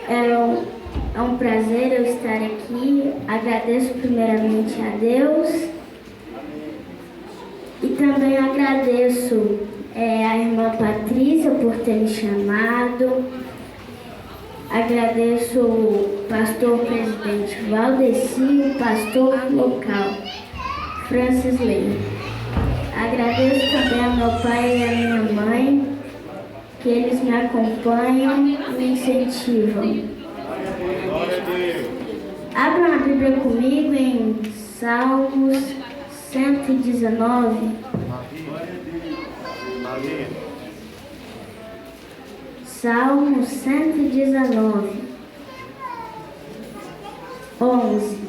É um prazer eu estar aqui. Agradeço primeiramente a Deus e também agradeço a irmã Patrícia por ter me chamado. Agradeço o pastor presidente Valdeci e o pastor local, Francis Lei. Agradeço também ao meu pai e à minha mãe, que eles me acompanham e me incentivam. Abra a Bíblia comigo em Salmos 119. Salmo 119, 11.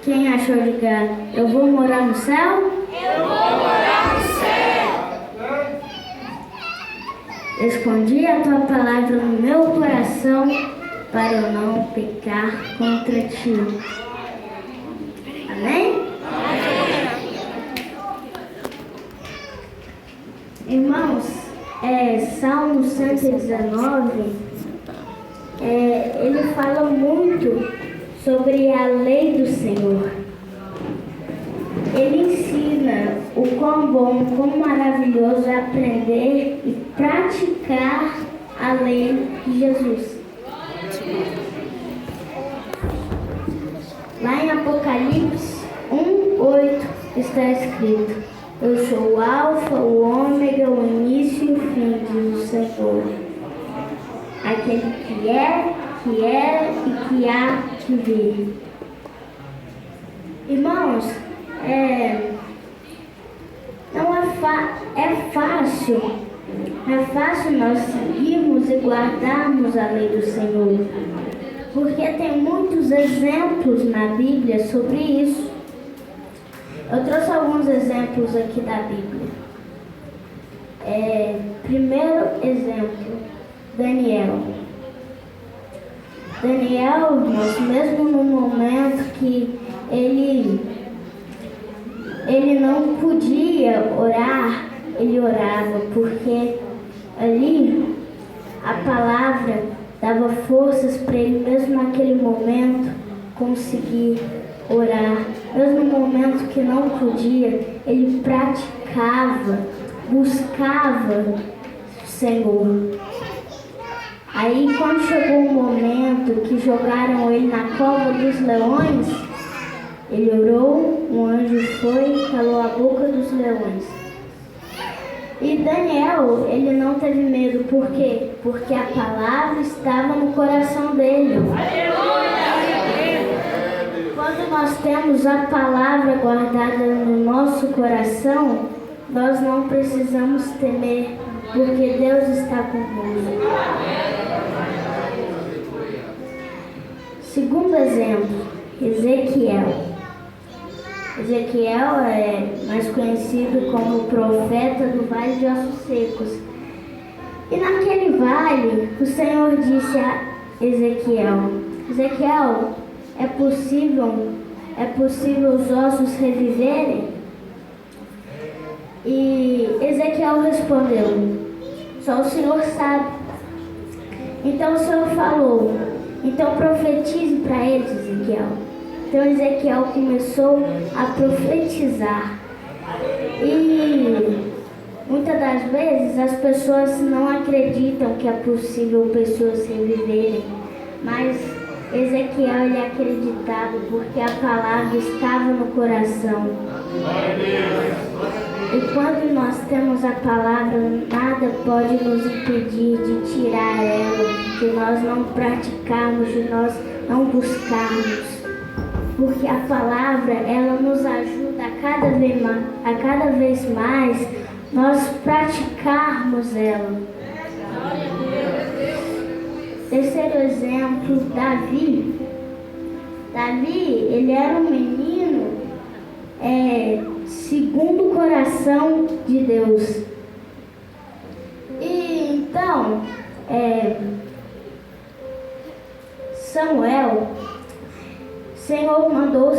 Quem achou, diga: eu vou morar no céu? Eu vou morar no céu. Escondi a tua palavra no meu coração para eu não pecar contra ti. Amém? Irmãos, Salmo 119, ele fala muito sobre a lei do Senhor. Ele ensina o quão bom, quão maravilhoso é aprender e praticar a lei de Jesus. Lá em Apocalipse 1:8 está escrito: eu sou o Alfa, o Ômega, o início e o fim, diz o Senhor, aquele que é, que era e que há de vir. Irmãos, não é fácil nós seguirmos e guardarmos a lei do Senhor, porque tem muitos exemplos na Bíblia sobre isso. Eu trouxe alguns exemplos aqui da Bíblia. Primeiro exemplo, Daniel. Daniel, irmãos, mesmo no momento que ele não podia orar, ele orava, porque ali a palavra dava forças para ele, mesmo naquele momento, conseguir orar. Mesmo no momento que não podia, ele praticava, buscava o Senhor. Aí, quando chegou o momento que jogaram ele na cova dos leões, ele orou, um anjo foi e calou a boca dos leões. E Daniel, ele não teve medo. Por quê? Porque a palavra estava no coração dele. Quando nós temos a palavra guardada no nosso coração, nós não precisamos temer, porque Deus está conosco. Segundo exemplo, Ezequiel. Ezequiel é mais conhecido como o profeta do Vale de Ossos Secos. E naquele vale, o Senhor disse a Ezequiel: Ezequiel, é possível os ossos reviverem? E Ezequiel respondeu: só o Senhor sabe. Então o Senhor falou: então profetize para eles, Ezequiel. Então Ezequiel começou a profetizar. E muitas das vezes as pessoas não acreditam que é possível pessoas reviverem, mas Ezequiel ele acreditava, porque a palavra estava no coração. E quando nós temos a palavra, nada pode nos impedir de tirar ela, de nós não praticarmos, de nós não buscarmos. Porque a palavra, ela nos ajuda a cada vez mais nós praticarmos ela. Terceiro exemplo, Davi. Davi, ele era um menino segundo o coração de Deus. E então, Samuel, o Senhor mandou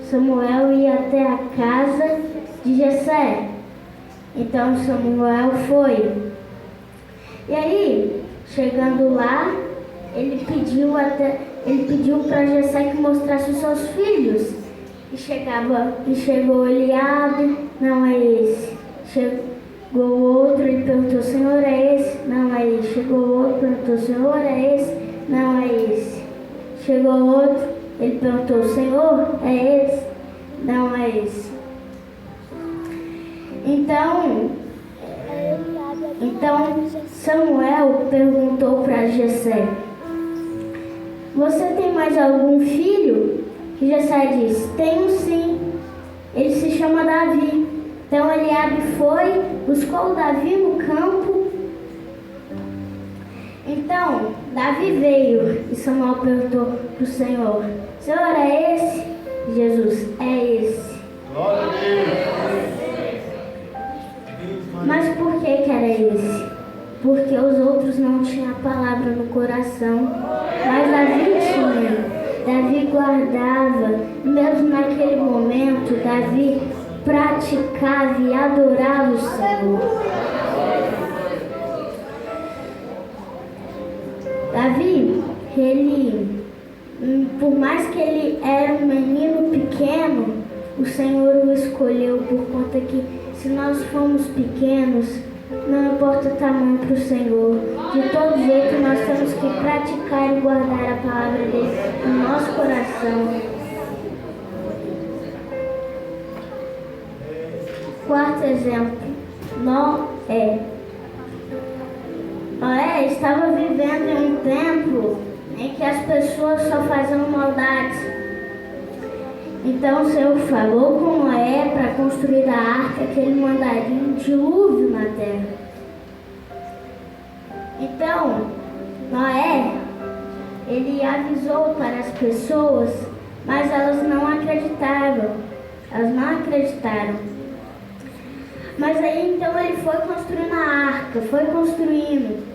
Samuel ir até a casa de Jessé. Então Samuel foi. E aí, chegando lá, ele pediu para Jessé que mostrasse os seus filhos. E chegou Eliabe, não é esse. Chegou outro, ele perguntou, Senhor, é esse? Não é esse. Chegou outro, perguntou, Senhor, é esse? Não é esse. Chegou outro, ele perguntou, Senhor, é esse? Não é esse. Então Samuel perguntou para Jessé, você tem mais algum filho? E Jessé disse, tenho sim. Ele se chama Davi. Então Eliabe foi, buscou Davi no campo. Então Davi veio e Samuel perguntou para o Senhor, Senhor, é esse? Jesus, é esse. Glória a Deus. Mas por que era esse? Porque os outros não tinham a palavra no coração. Mas Davi tinha. Davi guardava. Mesmo naquele momento, Davi praticava e adorava o Senhor. Davi, por mais que ele era um menino pequeno, o Senhor o escolheu por conta que se nós formos pequenos, não importa o tamanho para o Senhor. De todo jeito, nós temos que praticar e guardar a palavra dele no nosso coração. Quarto exemplo, Noé. Noé estava vivendo em um tempo em que as pessoas só faziam maldades. Então o Senhor falou com Noé para construir a arca que ele mandaria um dilúvio na terra. Então, Noé, ele avisou para as pessoas, mas elas não acreditaram. Elas não acreditaram. Mas aí então ele foi construindo a arca, foi construindo.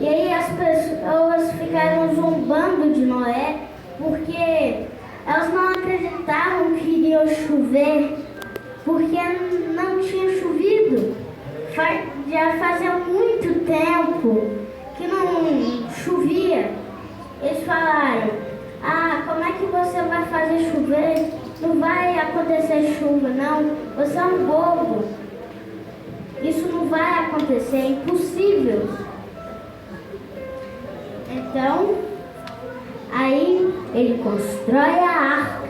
E aí as pessoas ficaram zombando de Noé, porque elas não acreditavam que iria chover, porque não tinha chovido. Já fazia muito tempo que não chovia. Eles falaram, como é que você vai fazer chover? Não vai acontecer chuva, não. Você é um bobo. Isso não vai acontecer, é impossível. Então, aí ele constrói a arca.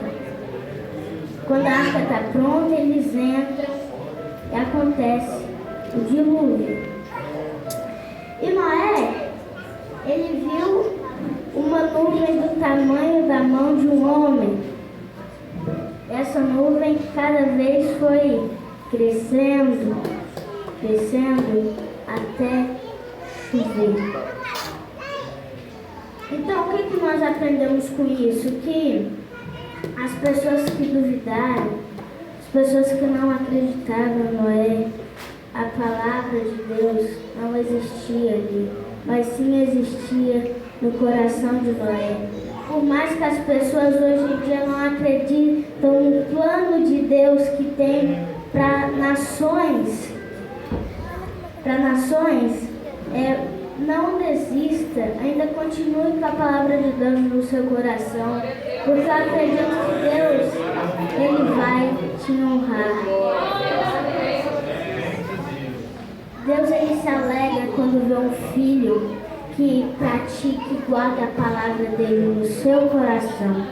Quando a arca está pronta, eles entram e acontece o dilúvio. E Noé, ele viu uma nuvem do tamanho da mão de um homem. Essa nuvem cada vez foi crescendo até chover. Então, o que nós aprendemos com isso? Que as pessoas que duvidaram, as pessoas que não acreditaram em Noé, a palavra de Deus não existia ali, mas sim existia no coração de Noé. Por mais que as pessoas hoje em dia não acreditam no plano de Deus que tem para nações, não desista, ainda continue com a palavra de Deus no seu coração, porque eu acredito que Deus, Ele vai te honrar. Deus, Ele se alegra quando vê um filho que pratica e guarda a palavra dele no seu coração.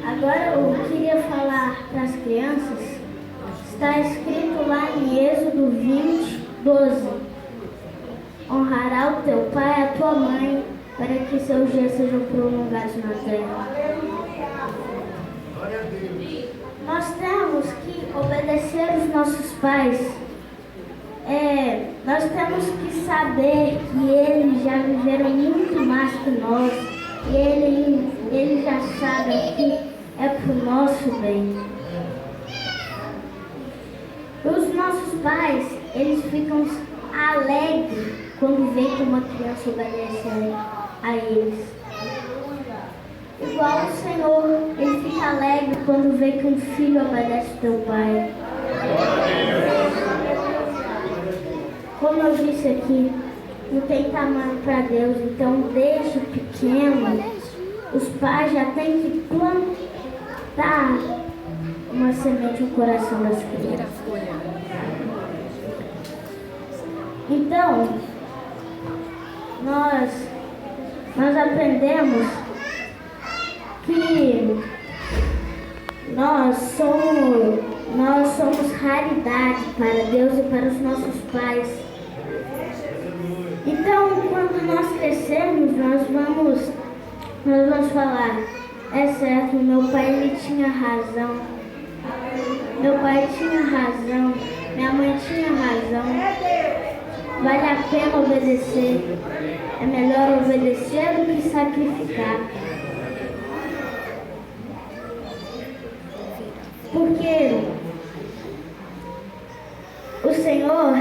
Agora eu queria falar para as crianças. Está escrito lá em Êxodo 20, 12. Honrará o teu pai e a tua mãe, para que seus dias sejam prolongados na terra. Nós temos que obedecer os nossos pais. Nós temos que saber que eles já viveram muito mais que nós. E eles já sabem que é para o nosso bem. Os nossos pais, eles ficam alegres quando veem que uma criança obedece a eles. igual o Senhor, ele fica alegre quando vê que um filho obedece teu pai. Como eu disse aqui, não tem tamanho para Deus, então desde pequeno, os pais já têm que plantar uma semente no coração das crianças. Então, nós aprendemos que nós somos raridade para Deus e para os nossos pais. Então, quando nós crescermos, nós vamos falar, é certo, meu pai ele tinha razão. Meu pai tinha razão, minha mãe tinha razão. Vale a pena obedecer. É melhor obedecer do que sacrificar. Porque o Senhor,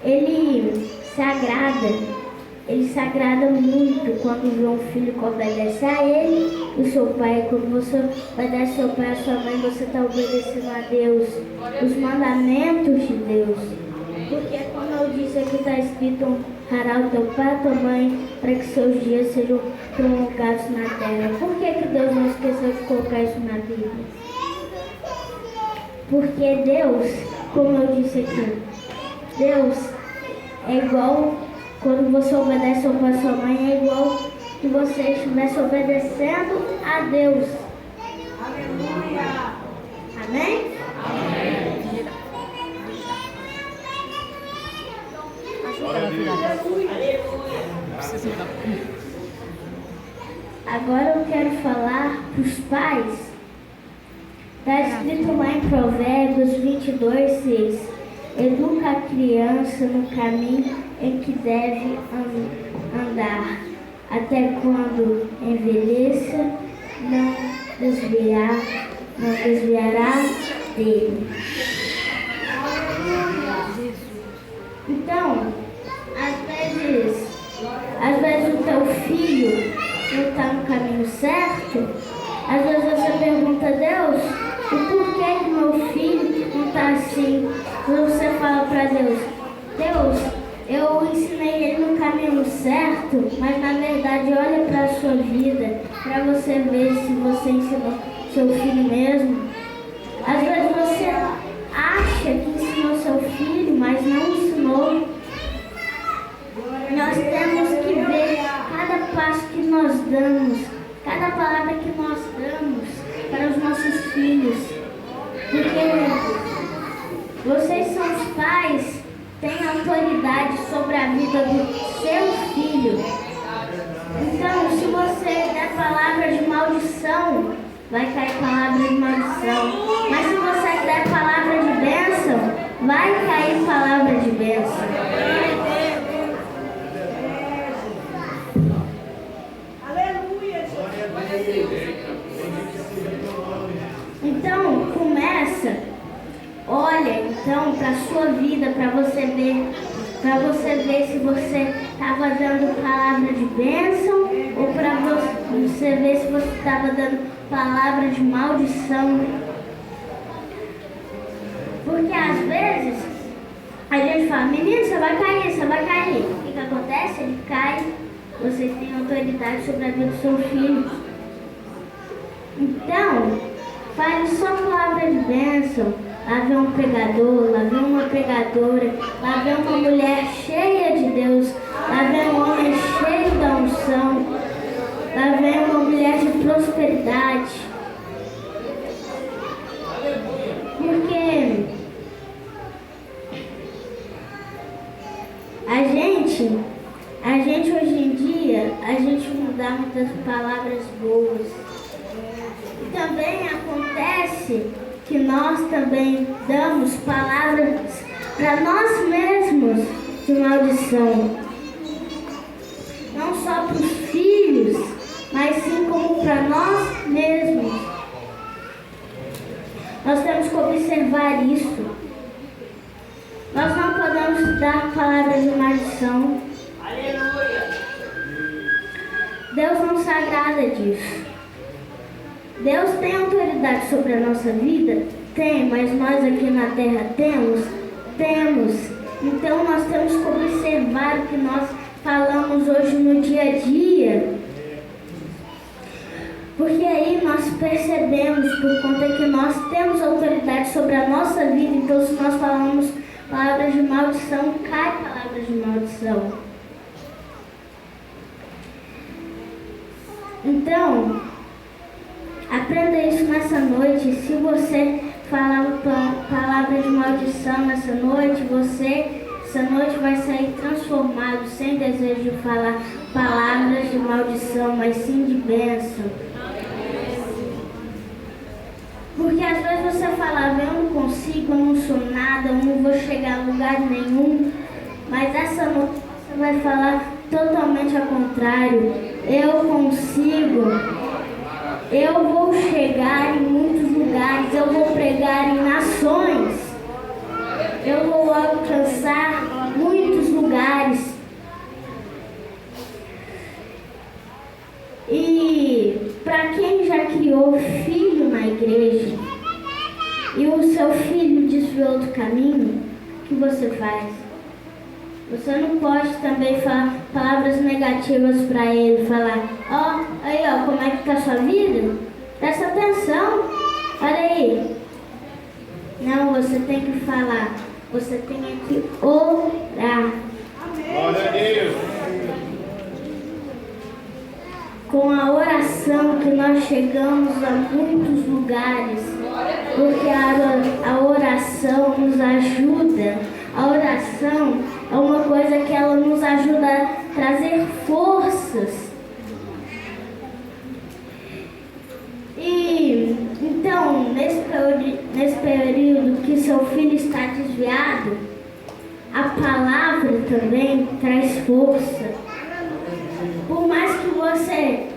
Ele se agrada muito quando vê um filho que obedece a Ele, o seu pai. Quando você obedece ao seu pai e a sua mãe, você está obedecendo a Deus, os mandamentos de Deus. Porque como eu disse aqui, está escrito, honrará o teu pai e a tua mãe, para que seus dias sejam prolongados na terra. Por que Deus não esqueceu de colocar isso na Bíblia? Porque Deus, como eu disse aqui, Deus é igual, quando você obedece ao pai e a sua mãe, é igual que você estivesse obedecendo a Deus. Aleluia! Amém? Amém. Agora eu quero falar para os pais. Está escrito lá em Provérbios 22:6. Educa a criança no caminho em que deve andar, até quando envelheça, não desviará dele. Então, às vezes o teu filho não está no caminho certo. Às vezes você pergunta a Deus, o porquê que meu filho não está assim? Você fala para Deus, eu ensinei ele no caminho certo, mas na verdade olha para a sua vida, para você ver se você ensinou seu filho mesmo. Às vezes você acha que ensinou seu filho, mas não ensinou. Nós temos que ver cada passo que nós damos, cada palavra que nós damos para os nossos filhos. Porque vocês são os pais, têm autoridade sobre a vida do seu filho. Então, se você der palavras de maldição, vai cair palavra de maldição. Mas se você der palavra de bênção, vai cair palavra de bênção. Então, olha então para a sua vida, para você ver se você estava dando palavra de bênção ou para você ver se você estava dando palavra de maldição. Porque às vezes a gente fala, menino, você vai cair. O que acontece? Ele cai, vocês têm autoridade sobre a vida do seu filho. Então, fale só palavra de bênção. Lá vem um pregador, lá vem uma pregadora, lá vem uma mulher cheia de Deus, lá vem um homem cheio da unção, lá vem uma mulher de prosperidade. Porque a gente hoje em dia, a gente não dá muitas palavras boas. E também acontece que nós também damos palavras para nós mesmos de maldição. Não só para os filhos, mas sim como para nós mesmos. Nós temos que observar isso. Nós não podemos dar palavras de maldição. Aleluia! Deus não se agrada disso. Deus tem autoridade sobre a nossa vida? Tem, mas nós aqui na terra temos? Temos. Então nós temos que observar o que nós falamos hoje no dia a dia. Porque aí nós percebemos, por conta que nós temos autoridade sobre a nossa vida, então se nós falamos palavras de maldição, cai palavras de maldição. Então, aprenda isso nessa noite. Se você falar palavras de maldição nessa noite, essa noite vai sair transformado, sem desejo de falar palavras de maldição, mas sim de bênção. Porque às vezes você falava, eu não consigo, eu não sou nada, eu não vou chegar a lugar nenhum. Mas essa noite você vai falar totalmente ao contrário. Eu consigo, eu vou chegar em muitos lugares, eu vou pregar em nações, eu vou alcançar muitos lugares. E para quem já criou filho na igreja e o seu filho desviou do caminho, o que você faz? Você não pode também falar palavras negativas para ele, falar, aí como é que tá a sua vida? Presta atenção, olha aí. Não, você tem que falar, você tem que orar. Glória a Deus. Com a oração que nós chegamos a muitos lugares, porque a oração nos ajuda. A oração é uma coisa que ela nos ajuda a trazer forças. E então, nesse período que seu filho está desviado, a palavra também traz força. Por mais que você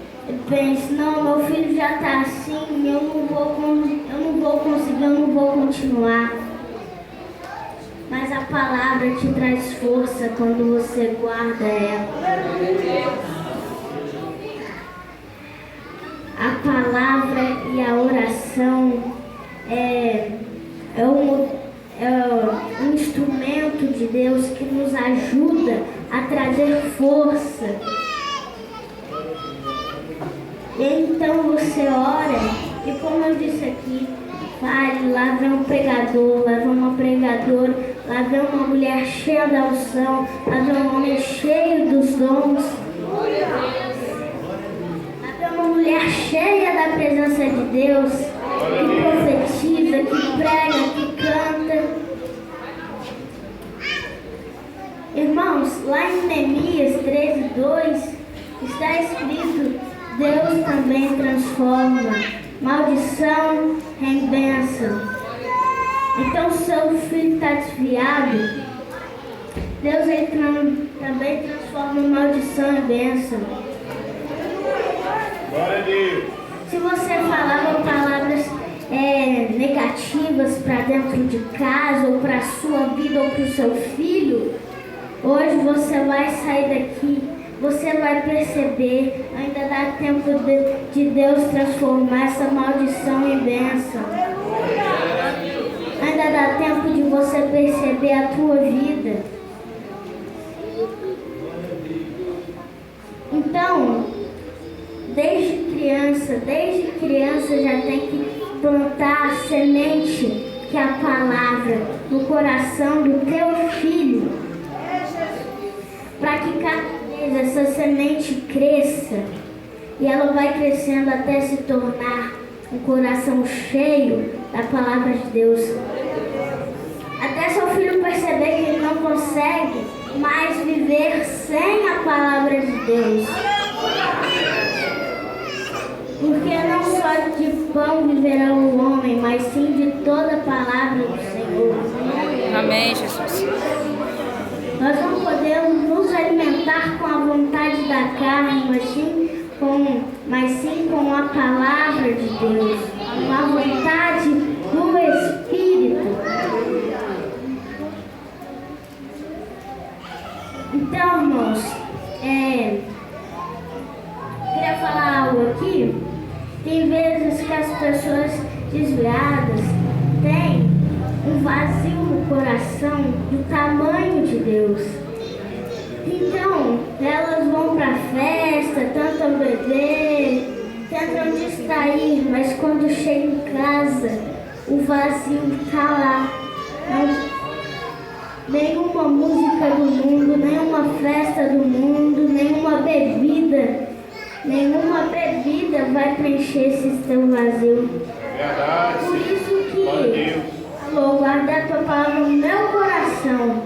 pense, não, meu filho já está assim, eu não vou conseguir, eu não vou continuar. Mas a palavra te traz força quando você guarda ela. A palavra e a oração é um instrumento de Deus que nos ajuda a trazer força. Então você ora, e como eu disse aqui, fale, lá vem um pregador, lá vem uma pregadora, lá vem uma mulher cheia da unção, lá vem um homem cheio dos dons, lá vem uma mulher cheia da presença de Deus, que profetiza, que prega, que canta. Irmãos, lá em Neemias 13:2 está escrito: Deus também transforma maldição em bênção. Então, seu filho está desviado, Deus também transforma maldição em bênção. Glória a Deus. Se você falava palavras negativas para dentro de casa, ou para a sua vida, ou para o seu filho, hoje você vai sair daqui. Você vai perceber, ainda dá tempo de Deus transformar essa maldição em bênção. Ainda dá tempo de você perceber a tua vida. Então, desde criança já tem que plantar a semente, que é a palavra, no coração do teu filho, para que cada essa semente cresça e ela vai crescendo até se tornar um coração cheio da palavra de Deus. Até seu filho perceber que ele não consegue mais viver sem a palavra de Deus. Porque não só de pão viverá o homem, mas sim de toda a palavra do Senhor. Amém, Jesus. Nós não podemos nos alimentar com a vontade da carne, mas sim com a palavra de Deus, com a vontade do Espírito. Então, irmãos, queria falar algo aqui, Tem vezes que as pessoas desviadas têm um vazio no coração do tamanho de Deus. Então, elas vão para a festa, tentam beber, tentam distrair, mas quando chegam em casa, o vazio está lá. Nenhuma música do mundo, nenhuma festa do mundo, nenhuma bebida vai preencher esse teu vazio. Verdade. Por isso que vou guardar a tua palavra no meu coração.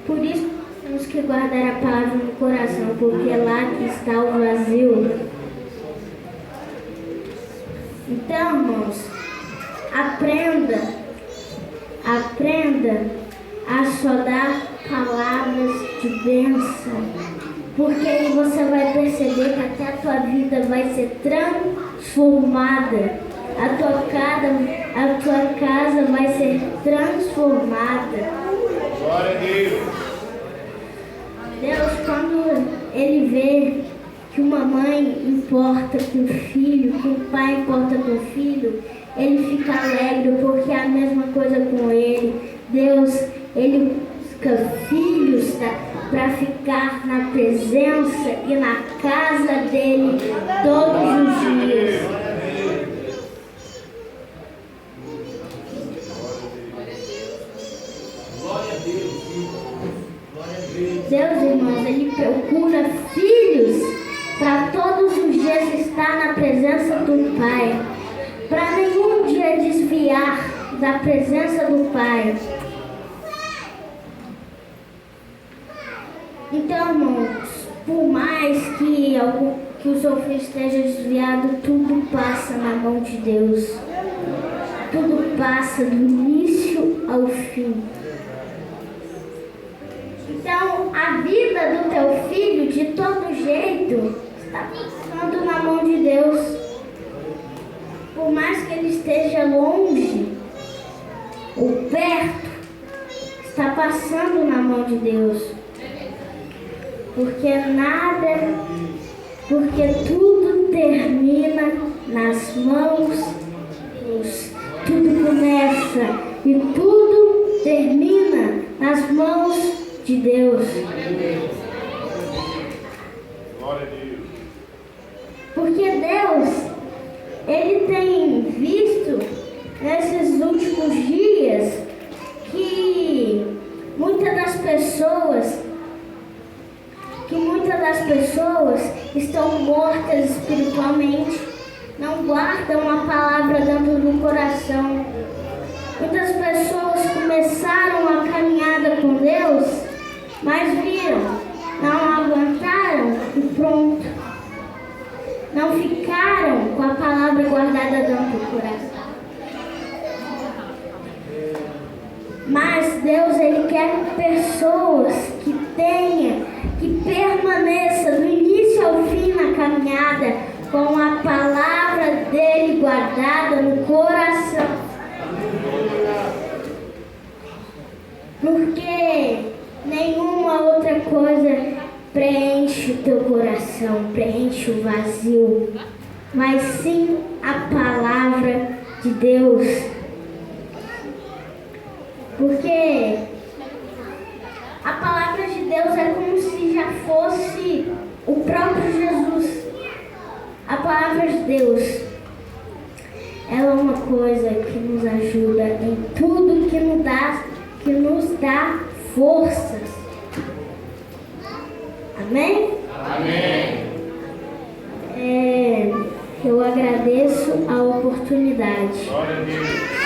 Por isso temos que guardar a palavra no coração, porque é lá que está o vazio. Então, irmãos, aprenda a só dar palavras de bênção, porque aí você vai perceber que até a tua vida vai ser transformada, a tua casa vai ser transformada. Glória a Deus. Deus, quando Ele vê que uma mãe importa com o filho, que um pai importa com o filho, Ele fica alegre, porque é a mesma coisa com Ele. Deus, Ele busca filhos para ficar na presença e na casa dEle todos os dias. Deus, irmãos, Ele procura filhos para todos os dias estar na presença do Pai, para nenhum dia desviar da presença do Pai. Então, irmãos, por mais que o seu filho esteja desviado, tudo passa na mão de Deus. Tudo passa do início ao fim. Então, a vida do teu filho, de todo jeito, está passando na mão de Deus. Por mais que ele esteja longe ou perto, está passando na mão de Deus. Porque tudo termina nas mãos de Deus. Tudo começa e tudo termina nas mãos de Deus. Glória a Deus. Porque Deus, Ele tem visto nesses últimos dias que muitas das pessoas estão mortas espiritualmente, não guardam a palavra dentro do coração. Muitas pessoas começaram a caminhada com Deus, mas viram, não aguentaram e pronto. Não ficaram com a palavra guardada dentro do coração. Mas Deus, Ele quer pessoas que permaneça do início ao fim na caminhada com a palavra dEle guardada no coração. Porque nenhuma outra coisa preenche o teu coração, preenche o vazio, mas sim a palavra de Deus. Porque a palavra de Deus é como se já fosse o próprio Jesus. A palavra de Deus, ela é uma coisa que nos ajuda em tudo, que nos dá forças. Amém? Amém. Eu agradeço a oportunidade. Glória a Deus.